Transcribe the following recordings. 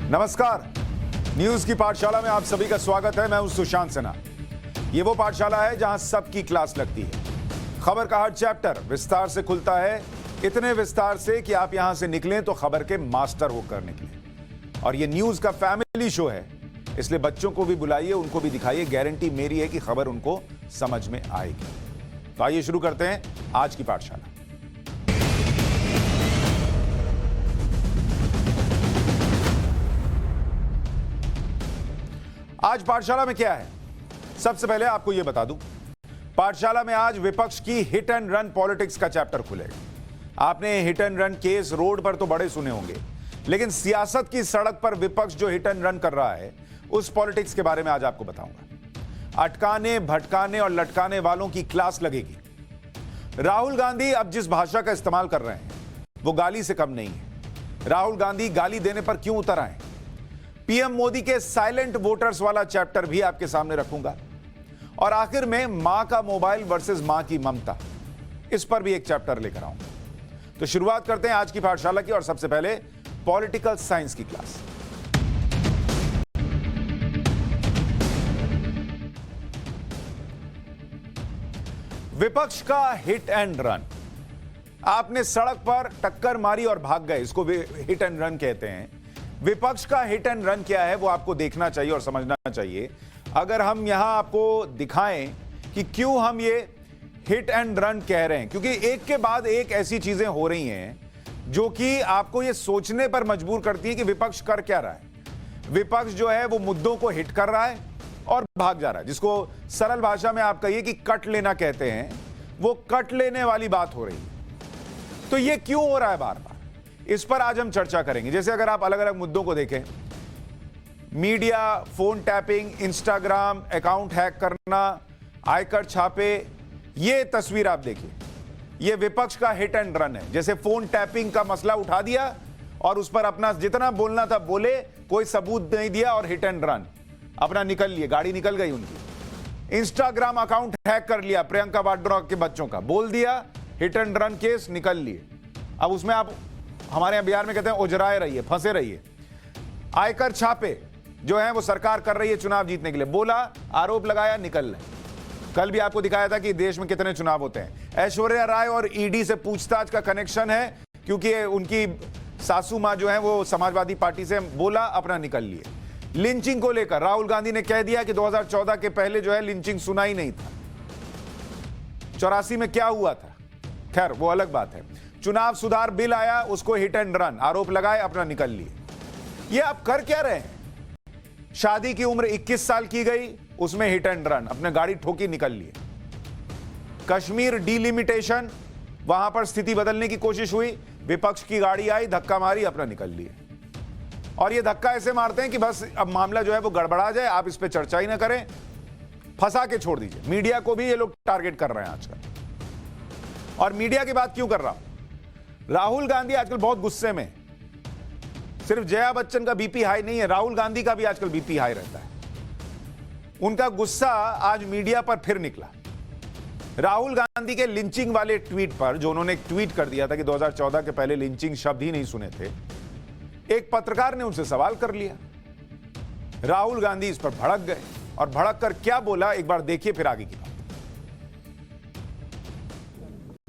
नमस्कार, न्यूज की पाठशाला में आप सभी का स्वागत है। मैं हूं सुशांत सिन्हा। ये वो पाठशाला है जहां सबकी क्लास लगती है। खबर का हर चैप्टर विस्तार से खुलता है, इतने विस्तार से कि आप यहां से निकलें तो खबर के मास्टर होकर निकलें। और ये न्यूज का फैमिली शो है, इसलिए बच्चों को भी बुलाइए, उनको भी दिखाइए। गारंटी मेरी है कि खबर उनको समझ में आएगी। तो आइए शुरू करते हैं आज की पाठशाला। आज पाठशाला में क्या है, सबसे पहले आपको यह बता दूं, पाठशाला में आज विपक्ष की हिट एंड रन पॉलिटिक्स का चैप्टर खुलेगा। आपने hit and run case road पर तो बड़े सुने होंगे, लेकिन सियासत की सड़क पर विपक्ष जो हिट एंड रन कर रहा है, उस पॉलिटिक्स के बारे में आज आपको बताऊंगा। अटकाने, भटकाने और लटकाने वालों की क्लास लगेगी। राहुल गांधी अब जिस भाषा का इस्तेमाल कर रहे हैं, वो गाली से कम नहीं है। राहुल गांधी गाली देने पर क्यों उतर आए? पीएम मोदी के साइलेंट वोटर्स वाला चैप्टर भी आपके सामने रखूंगा। और आखिर में मां का मोबाइल वर्सेस मां की ममता, इस पर भी एक चैप्टर लेकर आऊंगा। तो शुरुआत करते हैं आज की पाठशाला की, और सबसे पहले पॉलिटिकल साइंस की क्लास। विपक्ष का हिट एंड रन। आपने सड़क पर टक्कर मारी और भाग गए, इसको हिट एंड रन कहते हैं। विपक्ष का हिट एंड रन क्या है, वो आपको देखना चाहिए और समझना चाहिए। अगर हम यहां आपको दिखाएं कि क्यों हम ये हिट एंड रन कह रहे हैं, क्योंकि एक के बाद एक ऐसी चीजें हो रही हैं जो कि आपको ये सोचने पर मजबूर करती हैं कि विपक्ष कर क्या रहा है। विपक्ष जो है वो मुद्दों को हिट कर रहा है और भाग जा रहा है, जिसको सरल भाषा में आप कहिए कि कट लेना कहते हैं। वो कट लेने वाली बात हो रही है। तो ये क्यों हो रहा है बार बार, इस पर आज हम चर्चा करेंगे। जैसे अगर आप अलग अलग मुद्दों को देखें, media, phone tapping, Instagram account hack करना, आयकर छापे, ये तस्वीर आप देखिए, ये विपक्ष का हिट एंड रन है। जैसे फोन टैपिंग का मसला उठा दिया और उस पर अपना जितना बोलना था बोले, कोई सबूत नहीं दिया और हिट एंड रन, अपना निकल लिए, गाड़ी निकल गई उनकी। इंस्टाग्राम अकाउंट हैक कर लिया प्रियंका वाड्रा के बच्चों का, बोल दिया, हिट एंड रन केस, निकल लिए। अब उसमें आप, हमारे यहां बिहार में कहते हैं, उजराए रहिए, फंसे रहिए। आयकर छापे जो है वो सरकार कर रही है चुनाव जीतने के लिए, बोला, आरोप लगाया, निकल रहे। कल भी आपको दिखाया था कि देश में कितने चुनाव होते हैं। ऐश्वर्या राय और ईडी से पूछताछ का कनेक्शन है, क्योंकि उनकी सासू मां जो है वो समाजवादी पार्टी से, बोला, अपना निकल लिए। लिंचिंग को लेकर राहुल गांधी ने कह दिया कि 2014 के पहले जो है लिंचिंग सुना ही नहीं था। 84 में क्या हुआ था, खैर वो अलग बात है। चुनाव सुधार बिल आया, उसको हिट एंड रन, आरोप लगाए, अपना निकल लिए। ये आप कर क्या रहे हैं? शादी की उम्र 21 साल की गई, उसमें हिट एंड रन, अपने गाड़ी ठोकी, निकल लिए। कश्मीर डिलिमिटेशन, वहां पर स्थिति बदलने की कोशिश हुई, विपक्ष की गाड़ी आई, धक्का मारी, अपना निकल लिए। और ये धक्का ऐसे मारते हैं कि बस अब मामला जो है वो गड़बड़ा जाए, आप इस पर चर्चा ही ना करें, फंसा के छोड़ दीजिए। मीडिया को भी ये लोग टारगेट कर रहे हैं आजकल। और मीडिया की बात क्यों कर रहा हूं? राहुल गांधी आजकल बहुत गुस्से में। सिर्फ जया बच्चन का बीपी हाई नहीं है, राहुल गांधी का भी आजकल बीपी हाई रहता है। उनका गुस्सा आज मीडिया पर फिर निकला। राहुल गांधी के लिंचिंग वाले ट्वीट पर, जो उन्होंने एक ट्वीट कर दिया था कि 2014 के पहले लिंचिंग शब्द ही नहीं सुने थे, एक पत्रकार ने उनसे सवाल कर लिया। राहुल गांधी इस पर भड़क गए, और भड़क कर क्या बोला, एक बार देखिए, फिर आगे की बात।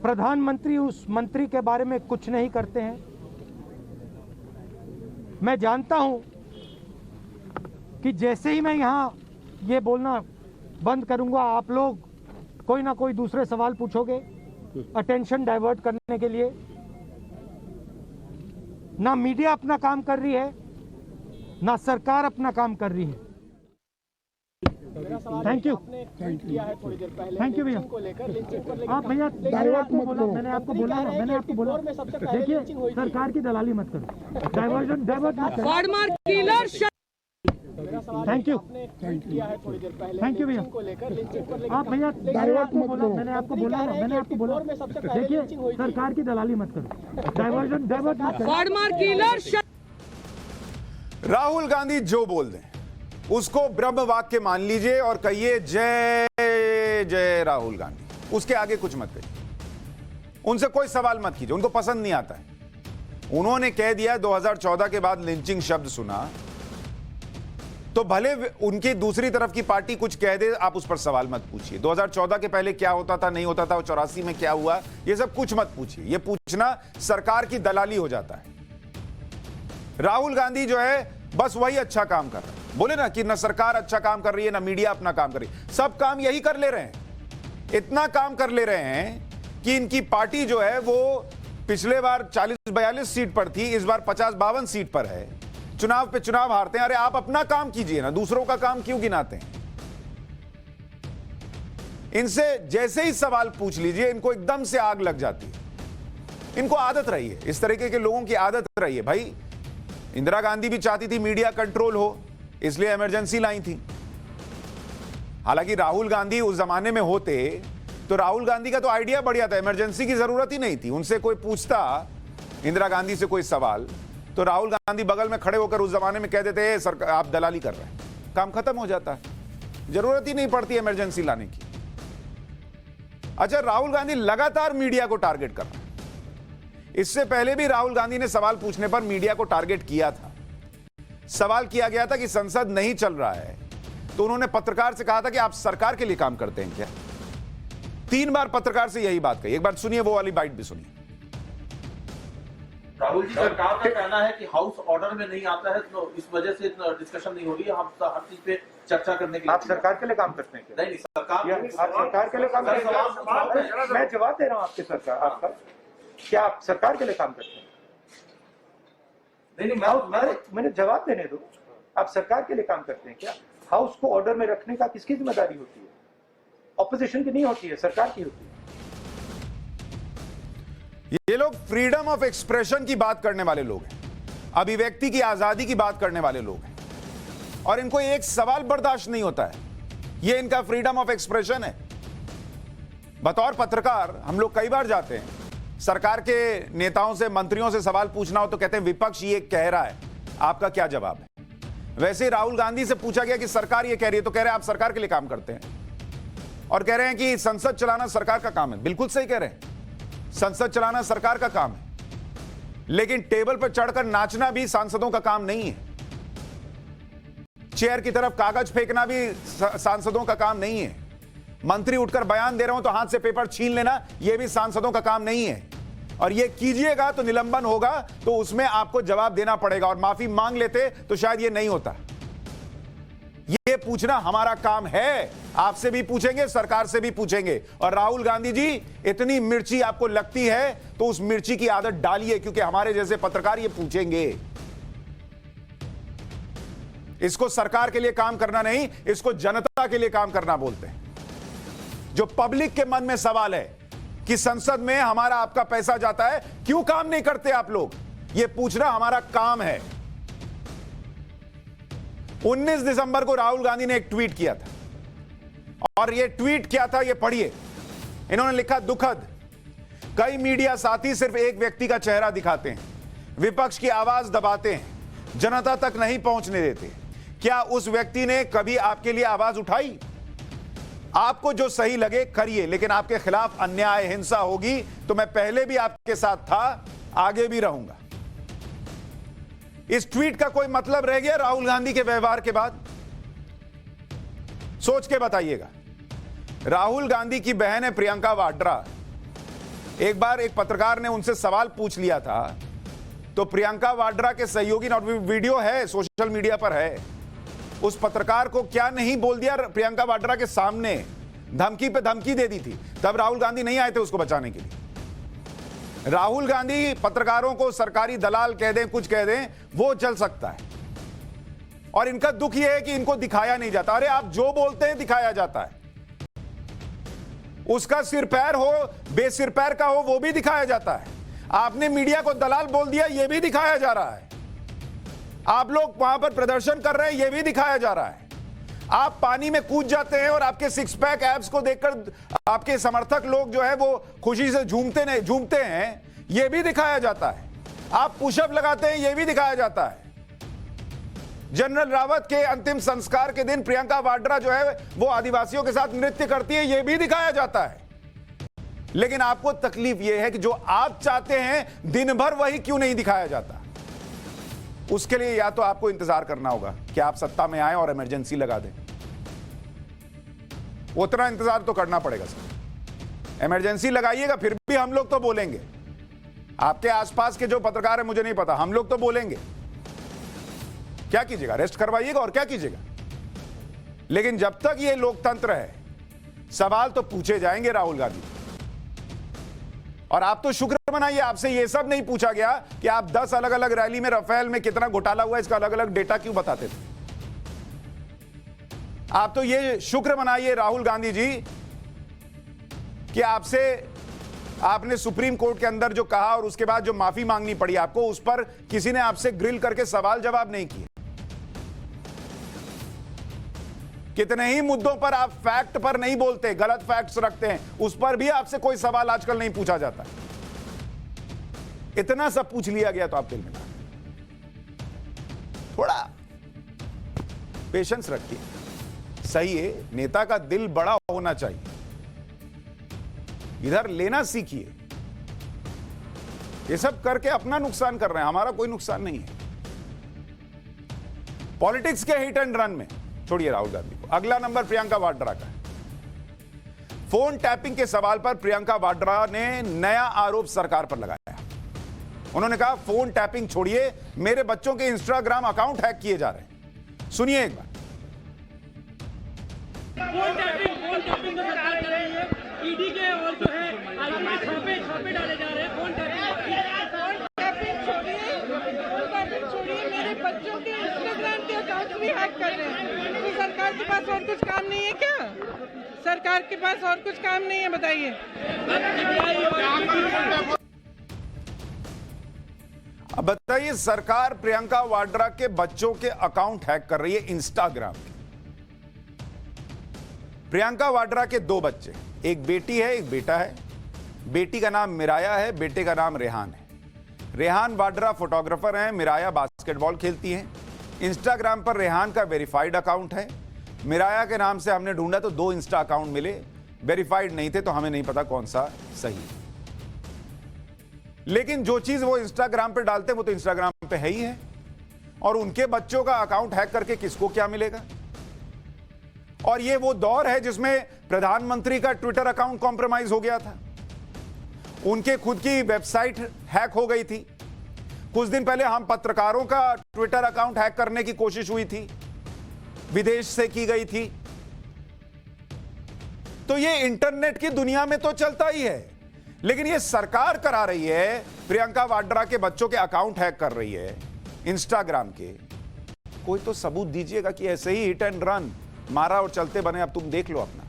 प्रधानमंत्री उस मंत्री के बारे में कुछ नहीं करते हैं। मैं जानता हूं कि जैसे ही मैं यहां ये बोलना बंद करूंगा, आप लोग कोई ना कोई दूसरे सवाल पूछोगे, अटेंशन डाइवर्ट करने के लिए। ना मीडिया अपना काम कर रही है, ना सरकार अपना काम कर रही है। थैंक यू, थैंक यू भैया। आप भैया, मैंने आपको बोला, देखिए, सरकार की दलाली मत करो, डाइवर्ट मत करो। थैंक यू, थैंक यू भैया। आप भैया, मैंने आपको बोला, देखिए, सरकार की दलाली मत करो, डाइवर्ट मत करो। राहुल गांधी जो बोल दें उसको ब्रह्म वाक्य मान लीजिए और कहिए जय जय राहुल गांधी, उसके आगे कुछ मत कहिए। उनसे कोई सवाल मत कीजिए, उनको पसंद नहीं आता है। उन्होंने कह दिया 2014 के बाद लिंचिंग शब्द सुना, तो भले उनकी दूसरी तरफ की पार्टी कुछ कह दे, आप उस पर सवाल मत पूछिए। 2014 के पहले क्या होता था, नहीं होता था, 84 में क्या हुआ, ये सब कुछ मत पूछिए। ये पूछना सरकार की दलाली हो जाता है। राहुल गांधी जो है बस वही अच्छा काम कर रहे हैं। बोले ना कि ना सरकार अच्छा काम कर रही है, ना मीडिया अपना काम कर रही है, सब काम यही कर ले रहे हैं। इतना काम कर ले रहे हैं कि इनकी पार्टी जो है वो पिछले बार 40-42 सीट पर थी, इस बार 50-52 सीट पर है। चुनाव पे चुनाव हारते हैं। अरे आप अपना काम कीजिए ना, दूसरों का काम क्यों गिनाते हैं? इनसे जैसे ही सवाल पूछ लीजिए, इनको एकदम से आग लग जाती है। इनको आदत रही है, इस तरीके के लोगों की आदत रही है। भाई इंदिरा गांधी भी चाहती थी मीडिया कंट्रोल हो, इसलिए इमरजेंसी लाई थी। हालांकि राहुल गांधी उस जमाने में होते तो राहुल गांधी का तो आइडिया बढ़िया था, इमरजेंसी की जरूरत ही नहीं थी। उनसे कोई पूछता इंदिरा गांधी से कोई सवाल, तो राहुल गांधी बगल में खड़े होकर उस जमाने में कह देते सरकार आप दलाली कर रहे हैं, काम खत्म हो जाता है, जरूरत ही नहीं पड़ती इमरजेंसी लाने की। अच्छा, राहुल गांधी लगातार मीडिया को टारगेट कर रहे हैं। इससे पहले भी राहुल गांधी ने सवाल पूछने पर मीडिया को टारगेट किया था। सवाल किया गया था कि संसद नहीं चल रहा है, तो उन्होंने पत्रकार से कहा था कि आप सरकार के लिए काम करते हैं क्या? 3 बार पत्रकार से यही बात कही। एक बार सुनिए, वो वाली बाइट भी सुनिए। राहुल जी, सरकार का कहना है कि हाउस ऑर्डर में नहीं आता है, तो इस वजह से डिस्कशन नहीं हो रही है। हम हर चीज पे चर्चा करने के लिए। आप सरकार के लिए काम करते हैं क्या? नहीं, सरकार आप सरकार के लिए काम करते हैं? मैं जवाब दे रहा हूँ आपके सरकार आपका, क्या आप सरकार के लिए काम करते हैं? नहीं, मैंने जवाब देने दो। आप सरकार के लिए काम करते हैं क्या? हाउस को ऑर्डर में रखने का किसकी जिम्मेदारी होती है? ऑपोजिशन की नहीं होती है, सरकार की होती है। ये लोग फ्रीडम ऑफ एक्सप्रेशन की बात करने वाले लोग हैं, अभिव्यक्ति की आजादी की बात करने वाले लोग हैं, और इनको एक सवाल बर्दाश्त नहीं होता है। ये इनका फ्रीडम ऑफ एक्सप्रेशन है। बतौर पत्रकार हम लोग कई बार जाते हैं, सरकार के नेताओं से, मंत्रियों से सवाल पूछना हो तो कहते हैं विपक्ष ये कह रहा है, आपका क्या जवाब है? वैसे राहुल गांधी से पूछा गया कि सरकार ये कह रही है, तो कह रहे हैं आप सरकार के लिए काम करते हैं, और कह रहे हैं कि संसद चलाना सरकार का काम है। बिल्कुल सही कह रहे हैं, संसद चलाना सरकार का काम है, लेकिन टेबल पर चढ़कर नाचना भी सांसदों का काम नहीं है। चेयर की तरफ कागज फेंकना भी सांसदों का काम नहीं है। मंत्री उठकर बयान दे रहे हो तो हाथ से पेपर छीन लेना, यह भी सांसदों का काम नहीं है। और ये कीजिएगा तो निलंबन होगा, तो उसमें आपको जवाब देना पड़ेगा, और माफी मांग लेते तो शायद ये नहीं होता। ये पूछना हमारा काम है। आपसे भी पूछेंगे, सरकार से भी पूछेंगे। और राहुल गांधी जी, इतनी मिर्ची आपको लगती है तो उस मिर्ची की आदत डालिए, क्योंकि हमारे जैसे पत्रकार ये पूछेंगे। इसको सरकार के लिए काम करना नहीं, इसको जनता के लिए काम करना बोलते हैं। जो पब्लिक के मन में सवाल है कि संसद में हमारा आपका पैसा जाता है, क्यों काम नहीं करते आप लोग, यह पूछना हमारा काम है। 19 दिसंबर को राहुल गांधी ने एक ट्वीट किया था, और यह ट्वीट क्या था, यह पढ़िए। इन्होंने लिखा, दुखद, कई मीडिया साथी सिर्फ एक व्यक्ति का चेहरा दिखाते हैं, विपक्ष की आवाज दबाते हैं, जनता तक नहीं पहुंचने देते। क्या उस व्यक्ति ने कभी आपके लिए आवाज उठाई? आपको जो सही लगे करिए, लेकिन आपके खिलाफ अन्याय, हिंसा होगी तो मैं पहले भी आपके साथ था, आगे भी रहूंगा। इस ट्वीट का कोई मतलब रह गया राहुल गांधी के व्यवहार के बाद? सोच के बताइएगा। राहुल गांधी की बहन है प्रियंका वाड्रा। एक बार एक पत्रकार ने उनसे सवाल पूछ लिया था, तो प्रियंका वाड्रा के सहयोगी, और वीडियो है, सोशल मीडिया पर है, उस पत्रकार को क्या नहीं बोल दिया प्रियंका वाड्रा के सामने, धमकी पे धमकी दे दी थी। तब राहुल गांधी नहीं आए थे उसको बचाने के लिए। राहुल गांधी पत्रकारों को सरकारी दलाल कह दें, कुछ कह दें, वो चल सकता है, और इनका दुख यह है कि इनको दिखाया नहीं जाता। अरे आप जो बोलते हैं दिखाया जाता है, उसका सिर पैर हो, बेसिर पैर का हो, वो भी दिखाया जाता है। आपने मीडिया को दलाल बोल दिया, यह भी दिखाया जा रहा है। आप लोग वहां पर प्रदर्शन कर रहे हैं, यह भी दिखाया जा रहा है। आप पानी में कूद जाते हैं और आपके सिक्स पैक एब्स को देखकर आपके समर्थक लोग जो है वो खुशी से झूमते हैं, यह भी दिखाया जाता है। आप पुशअप लगाते हैं, यह भी दिखाया जाता है। जनरल रावत के अंतिम संस्कार के दिन प्रियंका वाड्रा जो है वो आदिवासियों के साथ नृत्य करती है, यह भी दिखाया जाता है। लेकिन आपको तकलीफ यह है कि जो आप चाहते हैं दिन भर, वही क्यों नहीं दिखाया जाता? उसके लिए या तो आपको इंतजार करना होगा कि आप सत्ता में आए और इमरजेंसी लगा दें। उतना इंतजार तो करना पड़ेगा सर। इमरजेंसी लगाइएगा, फिर भी हम लोग तो बोलेंगे। आपके आसपास के जो पत्रकार है मुझे नहीं पता, हम लोग तो बोलेंगे। क्या कीजिएगा? अरेस्ट करवाइएगा और क्या कीजिएगा? लेकिन जब तक ये लोकतंत्र है, सवाल तो पूछे जाएंगे राहुल गांधी। और आप तो शुक्र मनाइए, आपसे ये सब नहीं पूछा गया कि आप 10 अलग अलग रैली में राफेल में कितना घोटाला हुआ, इसका अलग अलग डेटा क्यों बताते थे। आप तो ये शुक्र मनाइए राहुल गांधी जी कि आपने सुप्रीम कोर्ट के अंदर जो कहा और उसके बाद जो माफी मांगनी पड़ी आपको, उस पर किसी ने आपसे ग्रिल करके सवाल जवाब नहीं किए। कितने ही मुद्दों पर आप फैक्ट पर नहीं बोलते, गलत फैक्ट्स रखते हैं, उस पर भी आपसे कोई सवाल आजकल नहीं पूछा जाता। इतना सब पूछ लिया गया तो आप दिल में ना, थोड़ा पेशेंस रखिए। सही है, नेता का दिल बड़ा होना चाहिए, इधर लेना सीखिए। ये सब करके अपना नुकसान कर रहे हैं, हमारा कोई नुकसान नहीं है। पॉलिटिक्स के हिट एंड रन में छोड़िए राहुल गांधी को। अगला नंबर प्रियंका वाड्रा का है। फोन टैपिंग के सवाल पर प्रियंका वाड्रा ने नया आरोप सरकार पर लगाया। उन्होंने कहा फोन टैपिंग छोड़िए, मेरे बच्चों के इंस्टाग्राम अकाउंट हैक किए जा रहे हैं। सुनिए एक बार। फोन टैपिंग सरकार कर रही है, ईडी के और जो है छापे डाले जा रहे हैं। फोन टैपिंग छोड़िए, मेरे बच्चों के इंस्टाग्राम के अकाउंट भी हैक कर रहे हैं। तो सरकार के पास और कुछ काम नहीं है क्या? सरकार के पास और कुछ काम नहीं है, बताइए। अब बताइए, सरकार प्रियंका वाड्रा के बच्चों के अकाउंट हैक कर रही है इंस्टाग्राम के। प्रियंका वाड्रा के 2 बच्चे, एक बेटी है एक बेटा है। बेटी का नाम मिराया है, बेटे का नाम रेहान है। रेहान वाड्रा फोटोग्राफर हैं, मिराया बास्केटबॉल खेलती हैं। इंस्टाग्राम पर रेहान का वेरीफाइड अकाउंट है। मिराया के नाम से हमने ढूंढा तो 2 इंस्टा अकाउंट मिले, वेरीफाइड नहीं थे, तो हमें नहीं पता कौन सा सही है। लेकिन जो चीज वो इंस्टाग्राम पे डालते हैं वो तो इंस्टाग्राम पे है ही है। और उनके बच्चों का अकाउंट हैक करके किसको क्या मिलेगा? और ये वो दौर है जिसमें प्रधानमंत्री का ट्विटर अकाउंट कॉम्प्रोमाइज हो गया था, उनके खुद की वेबसाइट हैक हो गई थी। कुछ दिन पहले हम पत्रकारों का ट्विटर अकाउंट हैक करने की कोशिश हुई थी, विदेश से की गई थी। तो ये इंटरनेट की दुनिया में तो चलता ही है, लेकिन ये सरकार करा रही है, प्रियंका वाड्रा के बच्चों के अकाउंट हैक कर रही है इंस्टाग्राम के। कोई तो सबूत दीजिएगा कि ऐसे ही हिट एंड रन मारा और चलते बने, अब तुम देख लो अपना।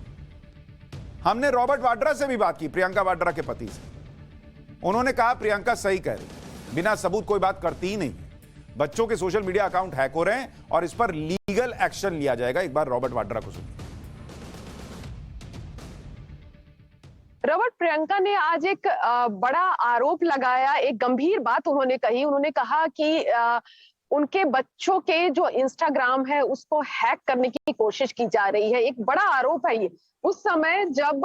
हमने रॉबर्ट वाड्रा से भी बात की, प्रियंका वाड्रा के पति से। उन्होंने कहा प्रियंका सही कह रही, बिना सबूत कोई बात करती ही नहीं। बच्चों के सोशल मीडिया अकाउंट हैक हो रहे हैं और इस पर लीगल एक्शन लिया जाएगा। एक बार रॉबर्ट वाड्रा को सुनिए। रॉबर्ट, प्रियंका ने आज एक बड़ा आरोप लगाया, एक गंभीर बात उन्होंने कही। उन्होंने कहा कि उनके बच्चों के जो इंस्टाग्राम है उसको हैक करने की कोशिश की जा रही है। एक बड़ा आरोप है ये। उस समय जब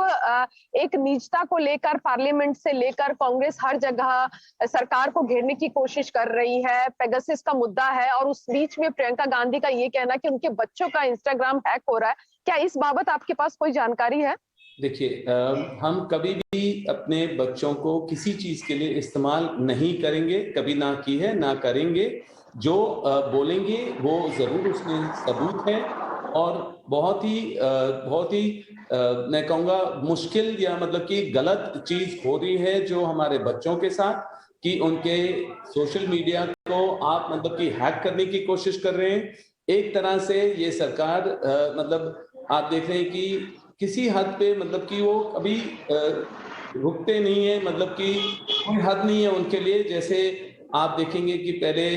एक निजता को लेकर पार्लियामेंट से लेकर कांग्रेस हर जगह सरकार को घेरने की कोशिश कर रही है, पेगासस का मुद्दा है, और उस बीच में प्रियंका गांधी का ये कहना कि उनके बच्चों का इंस्टाग्राम हैक हो रहा है। क्या इस बाबत आपके पास कोई जानकारी है? देखिए, हम कभी भी अपने बच्चों को किसी चीज के लिए इस्तेमाल नहीं करेंगे, कभी ना की है ना करेंगे। जो बोलेंगे वो जरूर उसमें सबूत है, और बहुत ही मैं कहूँगा मुश्किल या मतलब कि गलत चीज हो रही है जो हमारे बच्चों के साथ, कि उनके सोशल मीडिया को आप मतलब कि हैक करने की कोशिश कर रहे हैं। एक तरह से ये सरकार मतलब आप देख रहे हैं कि किसी हद पे मतलब कि वो कभी रुकते नहीं है, मतलब कि कोई हद नहीं है उनके लिए। जैसे आप देखेंगे कि पहले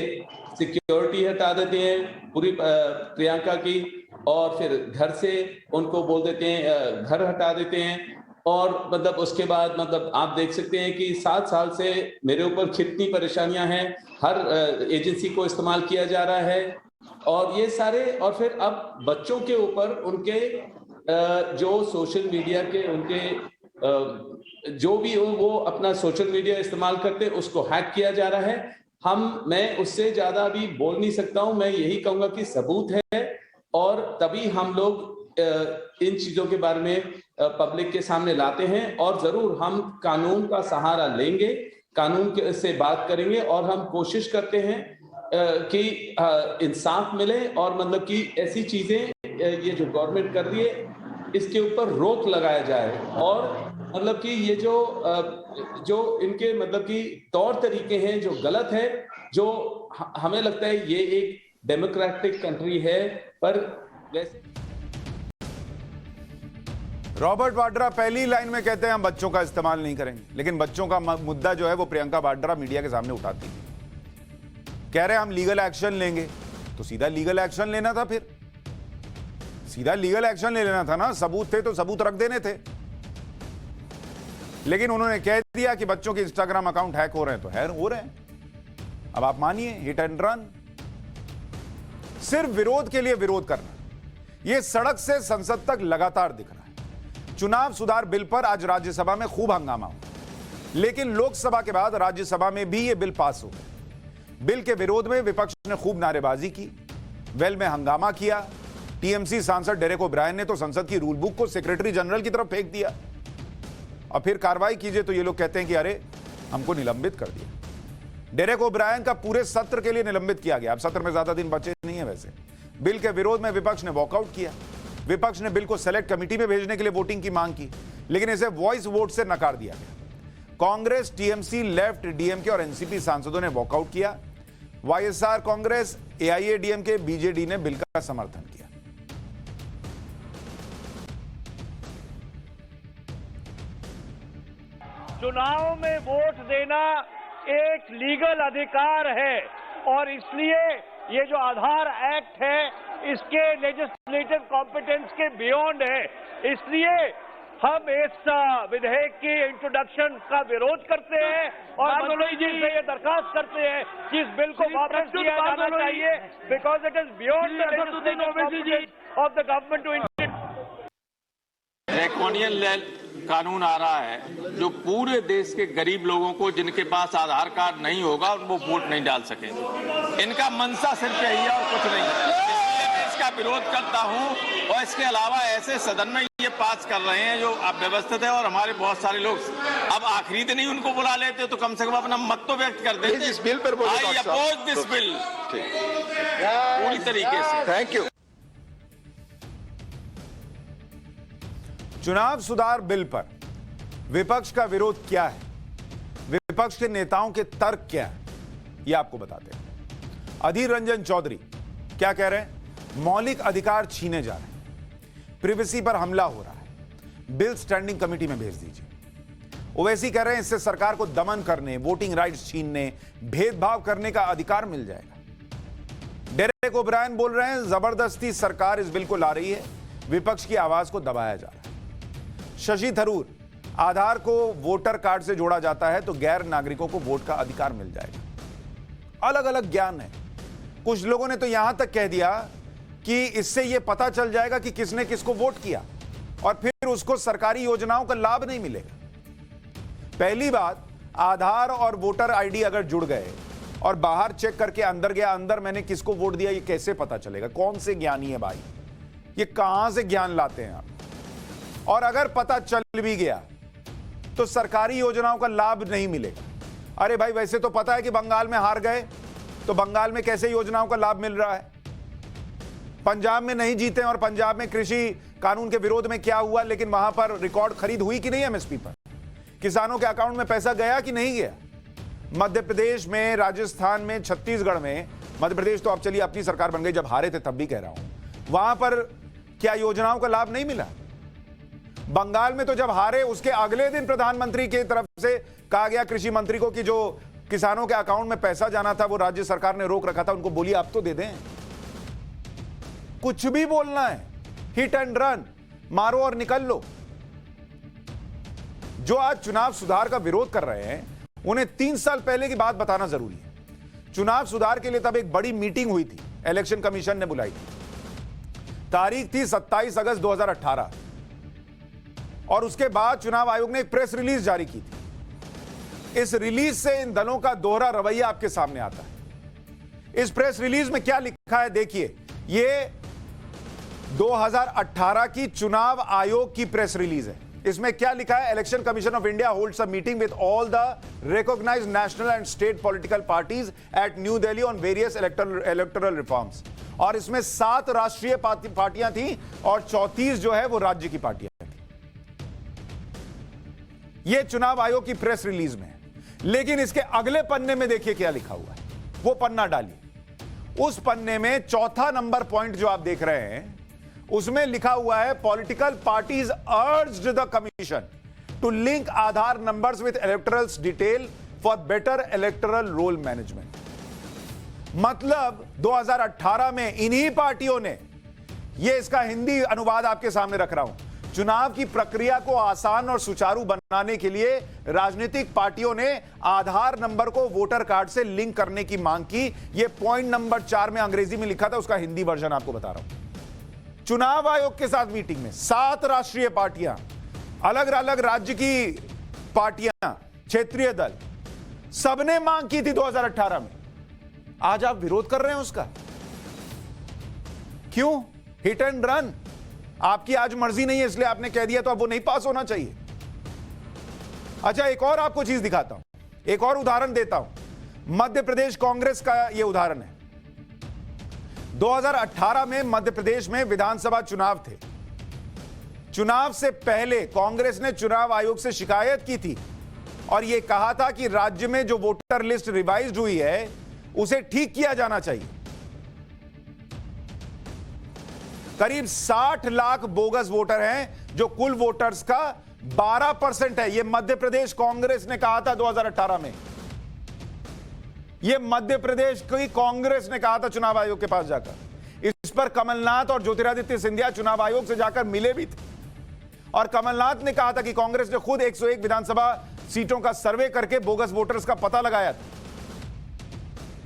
सिक्योरिटी हटा देते हैं पूरी प्रियंका की, और फिर घर से उनको बोल देते हैं, घर हटा देते हैं। और मतलब उसके बाद मतलब आप देख सकते हैं कि 7 साल से मेरे ऊपर कितनी परेशानियां हैं, हर एजेंसी को इस्तेमाल किया जा रहा है, और ये सारे। और फिर अब बच्चों के ऊपर उनके जो सोशल मीडिया के उनके जो भी हो वो अपना सोशल मीडिया इस्तेमाल करते उसको हैक किया जा रहा है। मैं उससे ज्यादा अभी बोल नहीं सकता हूं। मैं यही कहूंगा कि सबूत है और तभी हम लोग इन चीजों के बारे में पब्लिक के सामने लाते हैं, और जरूर हम कानून का सहारा लेंगे, कानून से बात करेंगे, और हम कोशिश करते हैं कि इंसाफ मिले और मतलब कि ऐसी चीजें ये जो गवर्नमेंट कर रही है इसके ऊपर रोक लगाया जाए, और मतलब कि ये जो इनके मतलब कि तौर तरीके हैं जो गलत है, जो हमें लगता है ये एक डेमोक्रेटिक कंट्री है, पर वैसे रॉबर्ट वाड्रा पहली लाइन में कहते हैं हम बच्चों का इस्तेमाल नहीं करेंगे, लेकिन बच्चों का मुद्दा जो है वो प्रियंका वाड्रा मीडिया के सामने उठाती है। कह रहे हैं हम लीगल एक्शन लेंगे, तो सीधा लीगल एक्शन लेना था, फिर सीधा लीगल एक्शन ले लेना था ना। सबूत थे तो सबूत रख देने थे, लेकिन उन्होंने कह दिया कि बच्चों के इंस्टाग्राम अकाउंट हैक हो रहे हैं, तो हैक हो रहे हैं। अब आप मानिए, हिट एंड रन, सिर्फ विरोध के लिए विरोध करना, यह सड़क से संसद तक लगातार दिख रहा है। चुनाव सुधार बिल पर आज राज्यसभा में खूब हंगामा हुआ, लेकिन लोकसभा के बाद राज्यसभा में भी यह बिल पास हो गया। बिल के विरोध में विपक्ष ने खूब नारेबाजी की, वेल में हंगामा किया। टीएमसी सांसद डेरेक ओब्रायन ने तो संसद की रूल बुक को सेक्रेटरी जनरल की तरफ फेंक दिया, और फिर कार्रवाई कीजिए तो ये लोग कहते हैं कि अरे हमको निलंबित कर दिया। डेरेक ओब्रायन का पूरे सत्र के लिए निलंबित किया गया। अब सत्र में ज्यादा दिन बचे नहीं है। वैसे बिल के विरोध में विपक्ष ने वॉकआउट किया। विपक्ष ने बिल को सेलेक्ट कमेटी में भेजने के लिए वोटिंग की मांग की, लेकिन इसे वॉइस वोट से नकार दिया गया। कांग्रेस, टीएमसी, लेफ्ट, डीएमके और एनसीपी सांसदों ने वॉकआउट किया। वाईएसआर कांग्रेस, एआईएडीएमके, बीजेडी ने बिल का समर्थन किया। चुनाव में वोट देना एक लीगल अधिकार है, और इसलिए ये जो आधार एक्ट है इसके लेजिस्लेटिव कॉम्पिटेंस के बियॉन्ड है। इसलिए हम इस विधेयक की इंट्रोडक्शन का विरोध करते हैं और मंत्री जी से ये दरखास्त करते हैं कि इस बिल को वापस किया जाना चाहिए, because it is beyond the legislative competence of the government too. Draconian कानून आ रहा है जो पूरे देश के गरीब लोगों को, जिनके पास आधार कार्ड नहीं होगा, वो वोट नहीं डाल सकेंगे। इनका मंशा सिर्फ यही है और कुछ नहीं है, इसलिए मैं इसका विरोध करता हूं। और इसके अलावा ऐसे सदन में ये पास कर रहे हैं जो अव्यवस्थित है, और हमारे बहुत सारे लोग अब आखिरी दिन ही उनको बुला लेते, तो कम से कम अपना मत तो व्यक्त कर देते। इस बिल पर आई अपोज दिस बिल पूरी तरीके से। Thank you. चुनाव सुधार बिल पर विपक्ष का विरोध क्या है, विपक्ष के नेताओं के तर्क क्या है, यह आपको बताते हैं। अधीर रंजन चौधरी क्या कह रहे हैं? मौलिक अधिकार छीने जा रहे हैं, प्रिवेसी पर हमला हो रहा है, बिल स्टैंडिंग कमेटी में भेज दीजिए। ओवैसी कह रहे हैं इससे सरकार को दमन करने, वोटिंग राइट्स छीनने, भेदभाव करने का अधिकार मिल जाएगा। डेरेक ओब्रायन बोल रहे हैं जबरदस्ती सरकार इस बिल को ला रही है, विपक्ष की आवाज को दबाया जा रहा है। शशि थरूर, आधार को वोटर कार्ड से जोड़ा जाता है तो गैर नागरिकों को वोट का अधिकार मिल जाएगा। अलग अलग ज्ञान है। कुछ लोगों ने तो यहां तक कह दिया कि इससे यह पता चल जाएगा कि किसने किसको वोट किया, और फिर उसको सरकारी योजनाओं का लाभ नहीं मिलेगा। पहली बात, आधार और वोटर आईडी अगर जुड़ गए और बाहर चेक करके अंदर गया, अंदर मैंने किसको वोट दिया, ये कैसे पता चलेगा? कौन से ज्ञानी है भाई, ये कहां से ज्ञान लाते हैं आप? और अगर पता चल भी गया तो सरकारी योजनाओं का लाभ नहीं मिलेगा। अरे भाई, वैसे तो पता है कि बंगाल में हार गए, तो बंगाल में कैसे योजनाओं का लाभ मिल रहा है? पंजाब में नहीं जीते, और पंजाब में कृषि कानून के विरोध में क्या हुआ, लेकिन वहां पर रिकॉर्ड खरीद हुई कि नहीं एमएसपी पर? किसानों के अकाउंट में पैसा गया कि नहीं गया? मध्य प्रदेश में, राजस्थान में, छत्तीसगढ़ में, मध्य प्रदेश तो अब चलिए अपनी सरकार बन गई, जब हारे थे तब भी कह रहा हूं, वहां पर क्या योजनाओं का लाभ नहीं मिला? बंगाल में तो जब हारे उसके अगले दिन प्रधानमंत्री की तरफ से कहा गया कृषि मंत्री को कि जो किसानों के अकाउंट में पैसा जाना था वो राज्य सरकार ने रोक रखा था, उनको बोलिए अब तो दे दें। कुछ भी बोलना है, हिट एंड रन, मारो और निकल लो। जो आज चुनाव सुधार का विरोध कर रहे हैं उन्हें 3 साल पहले की बात बताना जरूरी है। चुनाव सुधार के लिए तब एक बड़ी मीटिंग हुई थी, इलेक्शन कमीशन ने बुलाई थी। तारीख थी 27 अगस्त 2018, और उसके बाद चुनाव आयोग ने एक प्रेस रिलीज जारी की थी। इस रिलीज से इन दलों का दोहरा रवैया आपके सामने आता है। इस प्रेस रिलीज में क्या लिखा है देखिए, ये 2018 की चुनाव आयोग की प्रेस रिलीज है। इसमें क्या लिखा है, election commission of India holds a meeting with all the recognised national and state political parties at new Delhi on various electoral reforms. और इसमें 7 राष्ट्रीय पार्टियां थी और 34 जो है वो राज्य की पार्टियां थी। यह चुनाव आयोग की प्रेस रिलीज में है। लेकिन इसके अगले पन्ने में देखिए क्या लिखा हुआ है, वो पन्ना डालिए। उस पन्ने में चौथा नंबर पॉइंट जो आप देख रहे हैं उसमें लिखा हुआ है, political parties urged the commission to link Aadhaar numbers with electoral detail for better electoral roll management. मतलब 2018 में इन्हीं पार्टियों ने, यह इसका हिंदी अनुवाद आपके सामने रख रहा हूं, चुनाव की प्रक्रिया को आसान और सुचारू बनाने के लिए राजनीतिक पार्टियों ने आधार नंबर को वोटर कार्ड से लिंक करने की मांग की। यह पॉइंट नंबर 4 में अंग्रेजी में लिखा था, उसका हिंदी वर्जन आपको बता रहा हूं। चुनाव आयोग के साथ मीटिंग में 7 राष्ट्रीय पार्टियां, अलग अलग राज्य की पार्टियां, क्षेत्रीय दल, सबने मांग की थी 2018 में। आज आप विरोध कर रहे हैं उसका, क्यों? हिट एंड रन, आपकी आज मर्जी नहीं है इसलिए आपने कह दिया तो अब वो नहीं पास होना चाहिए। अच्छा, एक और आपको चीज दिखाता हूं, एक और उदाहरण देता हूं। मध्य प्रदेश कांग्रेस का यह उदाहरण है। 2018 में मध्य प्रदेश में विधानसभा चुनाव थे। चुनाव से पहले कांग्रेस ने चुनाव आयोग से शिकायत की थी और यह कहा था कि राज्य में जो वोटर लिस्ट रिवाइज्ड हुई है उसे ठीक किया जाना चाहिए। करीब 60 लाख बोगस वोटर हैं जो कुल वोटर्स का 12% है। यह मध्य प्रदेश कांग्रेस ने कहा था 2018 में। यह मध्य प्रदेश की कांग्रेस ने कहा था चुनाव आयोग के पास जाकर। इस पर कमलनाथ और ज्योतिरादित्य सिंधिया चुनाव आयोग से जाकर मिले भी थे और कमलनाथ ने कहा था कि कांग्रेस ने खुद 101 विधानसभा सीटों का सर्वे करके बोगस वोटर्स का पता लगाया था।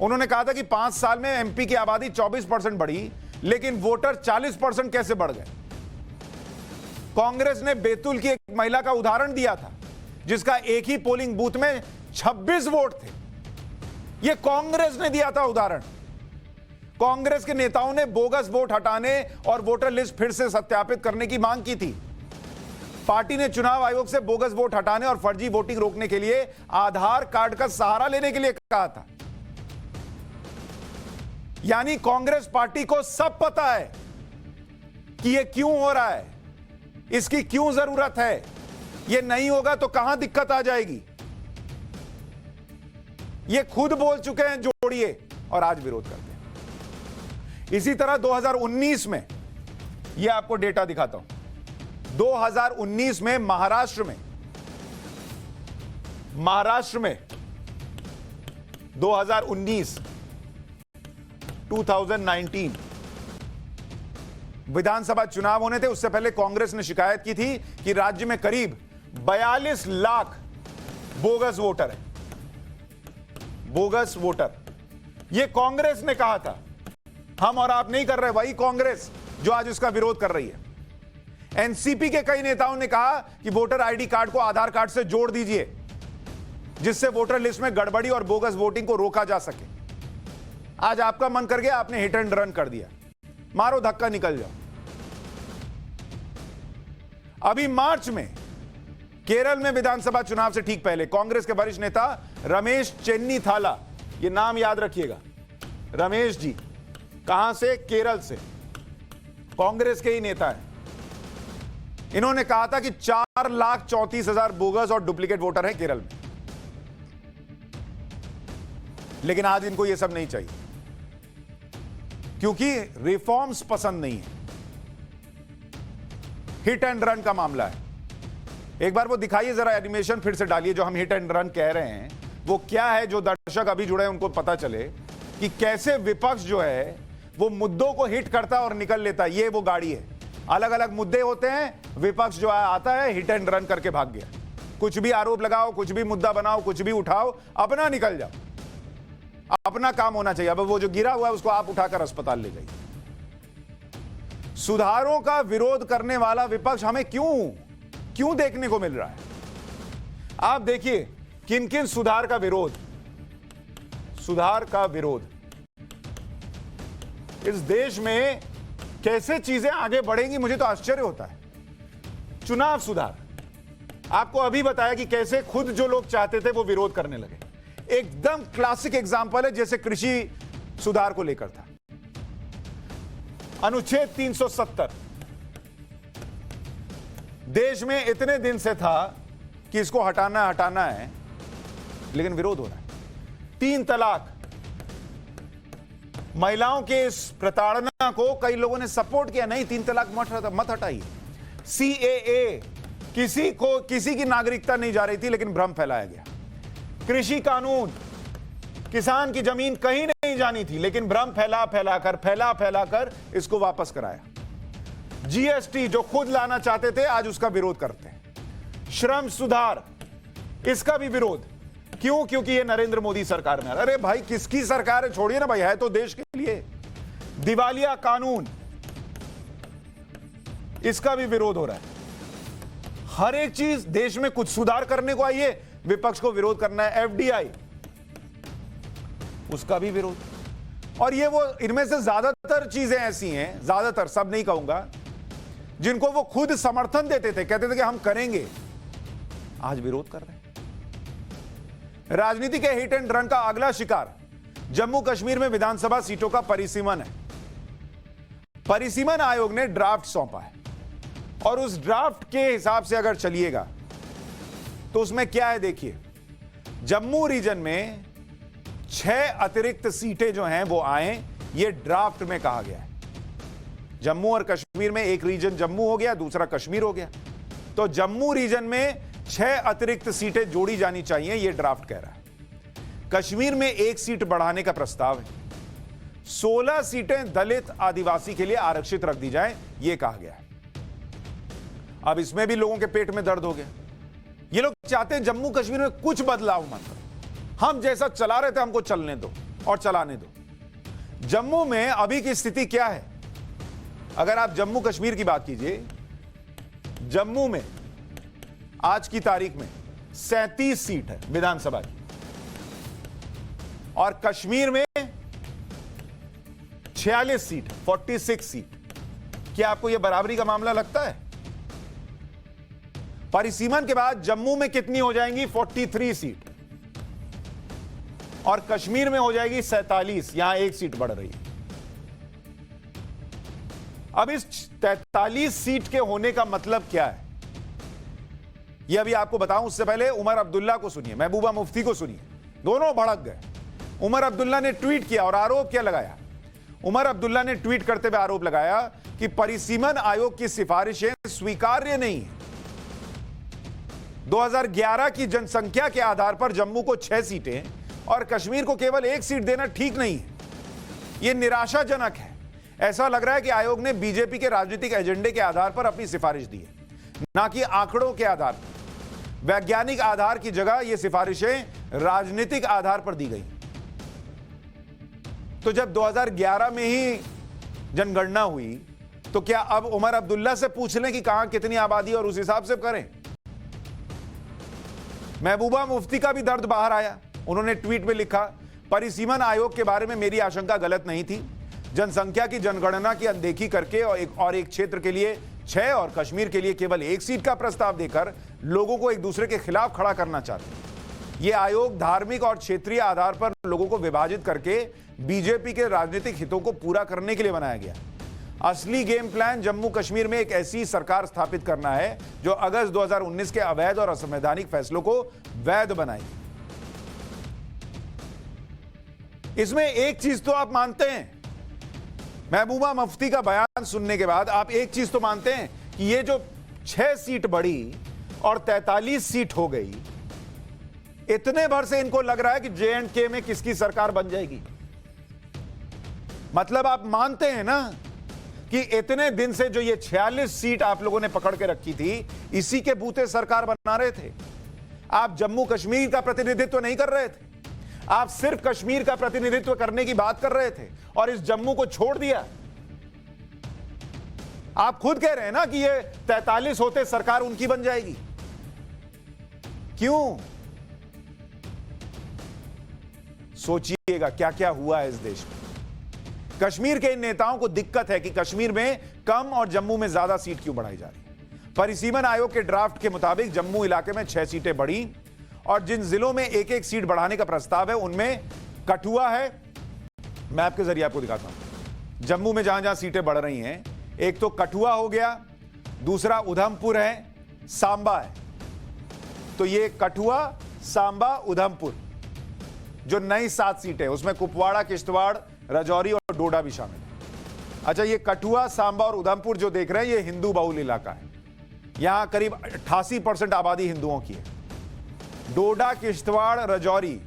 उन्होंने कहा था कि 5 साल में एमपी की आबादी 24% बढ़ी, लेकिन वोटर 40% कैसे बढ़ गए। कांग्रेस ने बैतूल की एक महिला का उदाहरण दिया था जिसका एक ही पोलिंग बूथ में 26 वोट थे। यह कांग्रेस ने दिया था उदाहरण। कांग्रेस के नेताओं ने बोगस वोट हटाने और वोटर लिस्ट फिर से सत्यापित करने की मांग की थी। पार्टी ने चुनाव आयोग से बोगस वोट हटाने और फर्जी वोटिंग रोकने के लिए आधार कार्ड का सहारा लेने के लिए कहा था। यानी कांग्रेस पार्टी को सब पता है कि यह क्यों हो रहा है, इसकी क्यों जरूरत है। यह नहीं होगा तो कहां दिक्कत आ जाएगी। ये खुद बोल चुके हैं जोड़िए और आज विरोध करते हैं। इसी तरह 2019 में यह आपको डेटा दिखाता हूं। 2019 में महाराष्ट्र में 2019 विधानसभा चुनाव होने थे। उससे पहले कांग्रेस ने शिकायत की थी कि राज्य में करीब 42 लाख बोगस वोटर है। बोगस वोटर, यह कांग्रेस ने कहा था, हम और आप नहीं कर रहे। वही कांग्रेस जो आज इसका विरोध कर रही है। एनसीपी के कई नेताओं ने कहा कि वोटर आईडी कार्ड को आधार कार्ड से जोड़ दीजिए जिससे वोटर लिस्ट में गड़बड़ी और बोगस वोटिंग को रोका जा सके। आज आपका मन कर गया, आपने हिट एंड रन कर दिया, मारो धक्का निकल जाओ। अभी मार्च में केरल में विधानसभा चुनाव से ठीक पहले कांग्रेस के वरिष्ठ नेता रमेश चेन्नीथाला, ये नाम याद रखिएगा, रमेश जी कहां से? केरल से, कांग्रेस के ही नेता हैं। इन्होंने कहा था कि 4,34,000 बोगस और डुप्लीकेट वोटर हैं केरल में। लेकिन आज इनको यह सब नहीं चाहिए क्योंकि रिफॉर्म्स पसंद नहीं है। हिट एंड रन का मामला है। एक बार वो दिखाइए जरा, एनिमेशन फिर से डालिए जो हम हिट एंड रन कह रहे हैं वो क्या है, जो दर्शक अभी जुड़े हैं उनको पता चले कि कैसे विपक्ष जो है वो मुद्दों को हिट करता है और निकल लेता है। ये वो गाड़ी है, अलग अलग मुद्दे होते हैं, विपक्ष जो है आता है, हिट एंड रन करके भाग गया। कुछ भी आरोप लगाओ, कुछ भी मुद्दा बनाओ, कुछ भी उठाओ, अपना निकल जाओ, अपना काम होना चाहिए। अब वो जो गिरा हुआ है उसको आप उठाकर अस्पताल ले जाइए। सुधारों का विरोध करने वाला विपक्ष हमें क्यों देखने को मिल रहा है? आप देखिए किन किन सुधार का विरोध, सुधार का विरोध। इस देश में कैसे चीजें आगे बढ़ेंगी मुझे तो आश्चर्य होता है। चुनाव सुधार, आपको अभी बताया कि कैसे खुद जो लोग चाहते थे वो विरोध करने लगे। एकदम क्लासिक एग्जांपल है जैसे कृषि सुधार को लेकर था। अनुच्छेद 370 देश में इतने दिन से था कि इसको हटाना है, लेकिन विरोध हो रहा है। 3 तलाक, महिलाओं के इस प्रताड़ना को कई लोगों ने सपोर्ट किया, नहीं 3 तलाक मत हटाइए। CAA, किसी की नागरिकता नहीं जा रही थी लेकिन भ्रम फैलाया गया। कृषि कानून, किसान की जमीन कहीं नहीं जानी थी लेकिन भ्रम फैला कर इसको वापस कराया। GST जो खुद लाना चाहते थे आज उसका विरोध करते हैं। श्रम सुधार, इसका भी विरोध क्यों? क्योंकि ये नरेंद्र मोदी सरकार में। अरे भाई किसकी सरकार है, छोड़िए ना भाई, है तो देश के लिए। दिवालिया कानून, इसका भी विरोध हो रहा है। हर एक चीज देश में कुछ सुधार करने को आई है, विपक्ष को विरोध करना है। FDI, उसका भी विरोध। और ये वो इनमें से ज्यादातर चीजें ऐसी हैं, ज्यादातर, सब नहीं कहूंगा, जिनको वो खुद समर्थन देते थे, कहते थे कि हम करेंगे, आज विरोध कर रहे हैं। राजनीति के हिट एंड रन का अगला शिकार जम्मू कश्मीर में विधानसभा सीटों का परिसीमन है। परिसीमन आयोग ने ड्राफ्ट सौंपा है और उस ड्राफ्ट के हिसाब से अगर चलिएगा तो उसमें क्या है देखिए। जम्मू रीजन में 6 अतिरिक्त सीटें जो हैं वो आए, ये ड्राफ्ट में कहा गया है। जम्मू और कश्मीर में एक रीजन जम्मू हो गया, दूसरा कश्मीर हो गया, तो जम्मू रीजन में 6 अतिरिक्त सीटें जोड़ी जानी चाहिए, यह ड्राफ्ट कह रहा है। कश्मीर में 1 सीट बढ़ाने का प्रस्ताव है। 16 सीटें दलित आदिवासी के लिए आरक्षित रख दी जाएं, यह कहा गया है। अब इसमें भी लोगों के पेट में दर्द हो गया। ये लोग चाहते हैं जम्मू कश्मीर में कुछ बदलाव मत करो, हम जैसा चला रहे थे हमको चलने दो और चलाने दो। जम्मू में अभी की स्थिति क्या है? अगर आप जम्मू कश्मीर की बात कीजिए, जम्मू में आज की तारीख में 37 सीट है विधानसभा की और कश्मीर में 46 सीट, 46 सीट। क्या आपको यह बराबरी का मामला लगता है? परिसीमन के बाद जम्मू में कितनी हो जाएंगी? 43 सीट और कश्मीर में हो जाएगी 47। यहां 1 सीट बढ़ रही है। अब इस 43 सीट के होने का मतलब क्या है, यह अभी आपको बताऊं। उससे पहले उमर अब्दुल्ला को सुनिए, महबूबा मुफ्ती को सुनिए, दोनों भड़क गए। उमर अब्दुल्ला ने ट्वीट किया और आरोप क्या लगाया? उमर अब्दुल्ला ने ट्वीट करते हुए आरोप लगाया कि परिसीमन आयोग की सिफारिशें स्वीकार्य नहीं है। 2011 की जनसंख्या के आधार पर जम्मू को 6 सीटें और कश्मीर को केवल 1 सीट देना ठीक नहीं है। यह निराशाजनक है। ऐसा लग रहा है कि आयोग ने बीजेपी के राजनीतिक एजेंडे के आधार पर अपनी सिफारिश दी है, ना कि आंकड़ों के आधार पर। वैज्ञानिक आधार की जगह यह सिफारिशें राजनीतिक आधार पर दी गई। तो जब 2011 में ही जनगणना हुई तो क्या अब उमर अब्दुल्ला से पूछ लें कि कहां कितनी आबादी और उस हिसाब से करें? महबूबा मुफ्ती का भी दर्द बाहर आया। उन्होंने ट्वीट में लिखा, परिसीमन आयोग के बारे में मेरी आशंका गलत नहीं थी। जनसंख्या की जनगणना की अनदेखी करके और एक क्षेत्र के लिए 6 और कश्मीर के लिए केवल 1 सीट का प्रस्ताव देकर लोगों को एक दूसरे के खिलाफ खड़ा करना चाहते हैं। यह आयोग धार्मिक और क्षेत्रीय आधार पर लोगों को विभाजित करके बीजेपी के राजनीतिक हितों को पूरा करने के लिए बनाया गया। असली गेम प्लान जम्मू कश्मीर में एक ऐसी सरकार स्थापित करना है जो अगस्त 2019 के अवैध और असंवैधानिक फैसलों को वैध बनाएगी। इसमें एक चीज तो आप मानते हैं, महबूबा मुफ्ती का बयान सुनने के बाद आप एक चीज तो मानते हैं कि ये जो 6 सीट बढ़ी और 43 सीट हो गई, इतने भर से इनको लग रहा है कि J&K में किसकी सरकार बन जाएगी। मतलब आप मानते हैं ना कि इतने दिन से जो ये 46 सीट आप लोगों ने पकड़ के रखी थी, इसी के बूते सरकार बना रहे थे। आप जम्मू कश्मीर का प्रतिनिधित्व नहीं कर रहे थे, आप सिर्फ कश्मीर का प्रतिनिधित्व करने की बात कर रहे थे और इस जम्मू को छोड़ दिया। आप खुद कह रहे हैं ना कि ये 43 होते सरकार उनकी बन जाएगी। क्यों? सोचिएगा क्या क्या हुआ है इस देश में। कश्मीर के इन नेताओं को दिक्कत है कि कश्मीर में कम और जम्मू में ज्यादा सीट क्यों बढ़ाई जा रही है। परिसीमन आयोग के ड्राफ्ट के मुताबिक जम्मू इलाके में 6 सीटें बढ़ी और जिन जिलों में एक एक सीट बढ़ाने का प्रस्ताव है उनमें कठुआ है। मैं आपके जरिए आपको दिखाता हूं जम्मू में जहां जहां सीटें बढ़ रही हैं। एक तो कठुआ हो गया, दूसरा उधमपुर है, सांबा है। तो ये कठुआ, सांबा, उधमपुर जो नई 7 सीटें उसमें कुपवाड़ा, किश्तवाड़, राजौरी और डोडा भी शामिल है। अच्छा, ये कठुआ, सांबा और उधमपुर जो देख रहे हैं ये हिंदू बहुल इलाका है। यहां करीब 88% आबादी हिंदुओं की है। डोडा, किश्तवाड़, राजौरी